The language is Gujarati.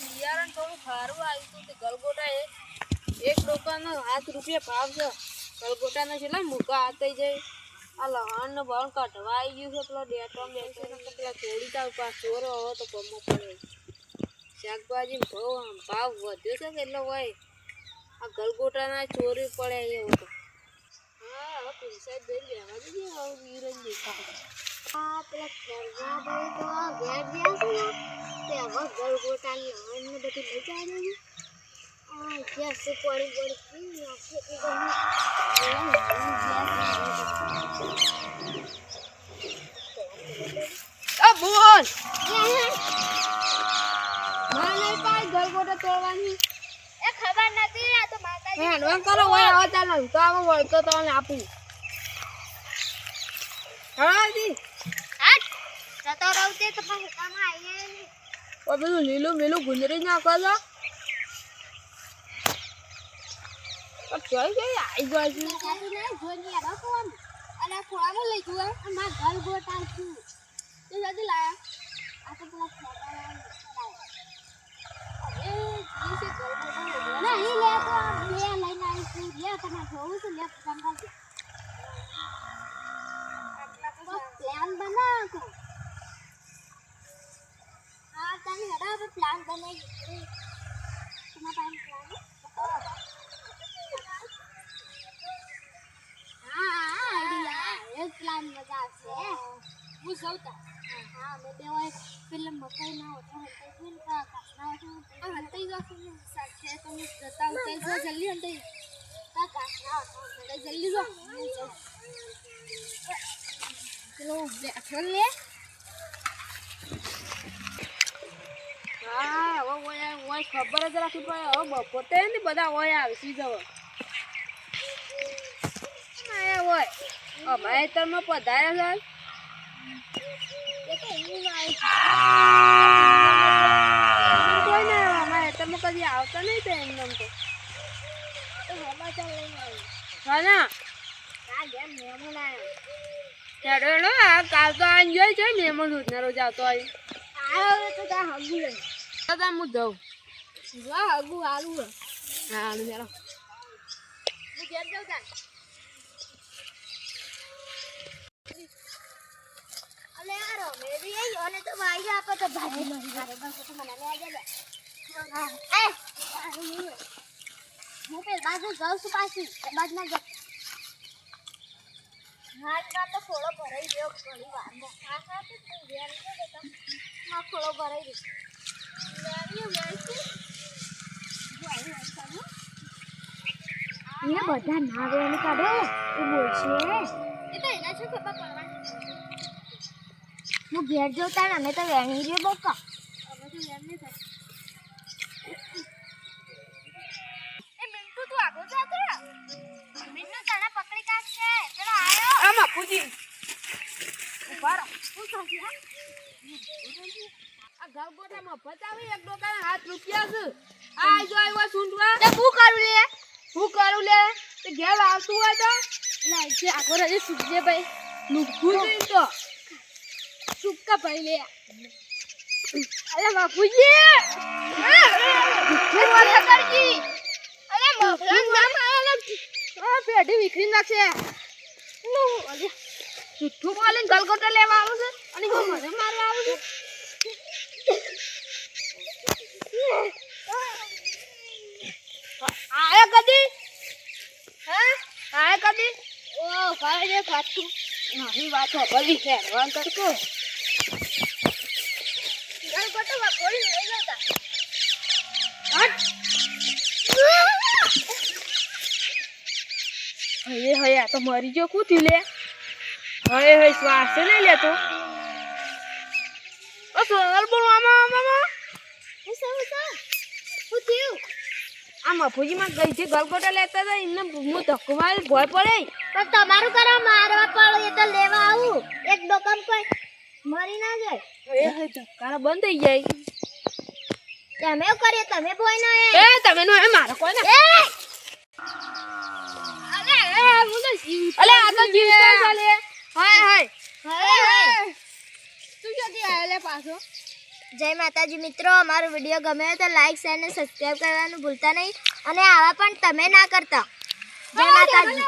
બિયારણ થોડું ખારું આવ્યું હતું તે ગલગોટા એક ડોકાનો 7 રૂપિયા ભાવ છે. ગલગોટાના છેલ્લા મૂકા આતાઈ જાય આ લહાણ ને બળ કાઢવા આવી ગયું છે. પેલો ડેટો બેસે ને પેલા થોડી તાવ પાસ ચોરો હવે તો કમો પડે. શાકભાજી ભાવ વધ્યો છે કે એટલે હોય આ ગલગોટાના ચોરી પડે એવું તો. હા હવે પૈસા જઈને લેવા જઈએ હવે વીરજ દેખાય. આ પેલા ઘરના ભાઈ તો ઘેર ગયા છે ને તે હવે ગલગોટા લહાણ ને બધું લઈ જાય ને આ ગેસ પડી પડી નાખી બોલ મને પાઈ ગલગોટા તોડવાની એ ખબર નથી આ તો માતાજી હે નોન કરો ઓય આવો ચાલો તો આવો હોય તો તને આપું હાજી હટ જતો રહું તો પછી કામ આવીએ ઓ પેલું લીલું મેલું ગુંદરી નાખો છો જોઈ ગઈ આઈ ગઈ છે ખાતી નહીં જોઈ યાર કોણ અને ખોળામાં લઈ ગયો માર ગલગોટા છું તો જલ્દી લાયા આ તો પેલા ખોટા લાયા એ જીસે ગલગોટા નહીં લે તો બે લઈને આવી છું લે તમે જોઉં છું લે સંભાળ દે પ્લાન બનાવો હા તને હડા હવે પ્લાન બનાવી તમારા પાસે પ્લાન પ્લાન મજા છે હું સૌતા હા મે બે હોય ફિલ્મ મકાઈ ના હોતો હંતાઈ કા કાસના હોતો હંતાઈ જો ફિલ્મ સાથે તો હું જતા ઉતર જો જલ્દી હંતાઈ કા કાસના હોતો જલ્દી જો ચલો બેઠો લે હા ઓય ખબર જ રાખી પડે હવે બપોતે ને બધા ઓય આવસી જવો આયા હોય અમારે તરમાં પધાર્યા છે એ તો હું કોઈ ના અમારે તરમાં કદી આવતા નહીં તો એમને તો સમાચાર લઈને આવ્યું હા ના હા જેમ મહેમાન આવ્યા હેડો આ કાલ તો આને જોઈ છે મહેમાન રોજના રોજ આવતો આવ્યો તો તા હગું લઈ તો હું જાઉં જો હગું હાલું હા હાલું ચાલો હું ઘેર જાઉં તા અલે યાર મેરી એ ઓને તો ભાઈ આપો તો ભાજી મારી બસ તો મને લે આજે લે એ હું પે બાજુ જાઉં છું પાછી બાજ ના જ હાલમાં તો ખોળો ભરાઈ ગયો ઘણી વારમાં આ સાથે તું વેર કે બેટા માં ખોળો ભરાઈ ગયો વેરી વેરી એ બધા ના વેને કાઢો એ બોલશે એ તો એના શું ખબર પડવાની હું ઘેર જોતા ને અમે તો વેણી રહ્યો બકા અમે તો વેર નહીં થાય એ મિન્ટુ તું આગળ જા તો મિન્ટુ તને પકડી કાઢશે ચલો આયો આમાં પૂજી ઉભા રહો હું કહી આ ગલગોટામાં બતાવી એક ડોકાના 7 રૂપિયા છે આ જો આવ્યો સુંડવા તે હું કરું લે તે ઘેર આવતું હોય તો લાઈ છે આખો રજે સુજે ભાઈ લુખું નહીં તો સુક્કા ભાઈ લે અલે બાપુજી વાત કરજી અલે મફલા નામ આલે આ પેઢી વિખરી નાખશે નો અલે સુઠ્ઠું બોલે ગલગોટા લેવા આવું છે અને હું મને મારવા આવું છું આયા કદી હા આયા કદી ઓ ભાઈ રે પાછું નહીં વાત ભલી છે વાન કરતો ગલગોટા માં કોઈ લઈ જતા હે હે આ તો મરી ગયો કુતી લે હે હે શ્વાસ નહીં લેતો ઓ સોનલ બોલ મામા હું થયું આમાં ફૂજીમાં ગઈ છે ગલગોટા લેતા હતા એમને હું ધક્કો મારી ભોય પડે પણ તમારું કરો મારવા પડે એ તો લેવા આવું એક ડોકમ કોઈ મરી ના જાય એ હે ધક્કારા બંધ થઈ જાય તમે એવું કરીએ તમે ભોય ના એ તમે નો એ મારો કોઈ ના અલે હું તો જીવ અલે આ તો જીવતા ચાલે હાય હાય તું જલ્દી આલે પાછો જય માતાજી મિત્રો, અમારો વિડીયો ગમે તો લાઈક શેર અને સબસ્ક્રાઇબ કરવાનું ભૂલતા નહીં અને આવા પણ તમે ના કરતા. જય માતાજી.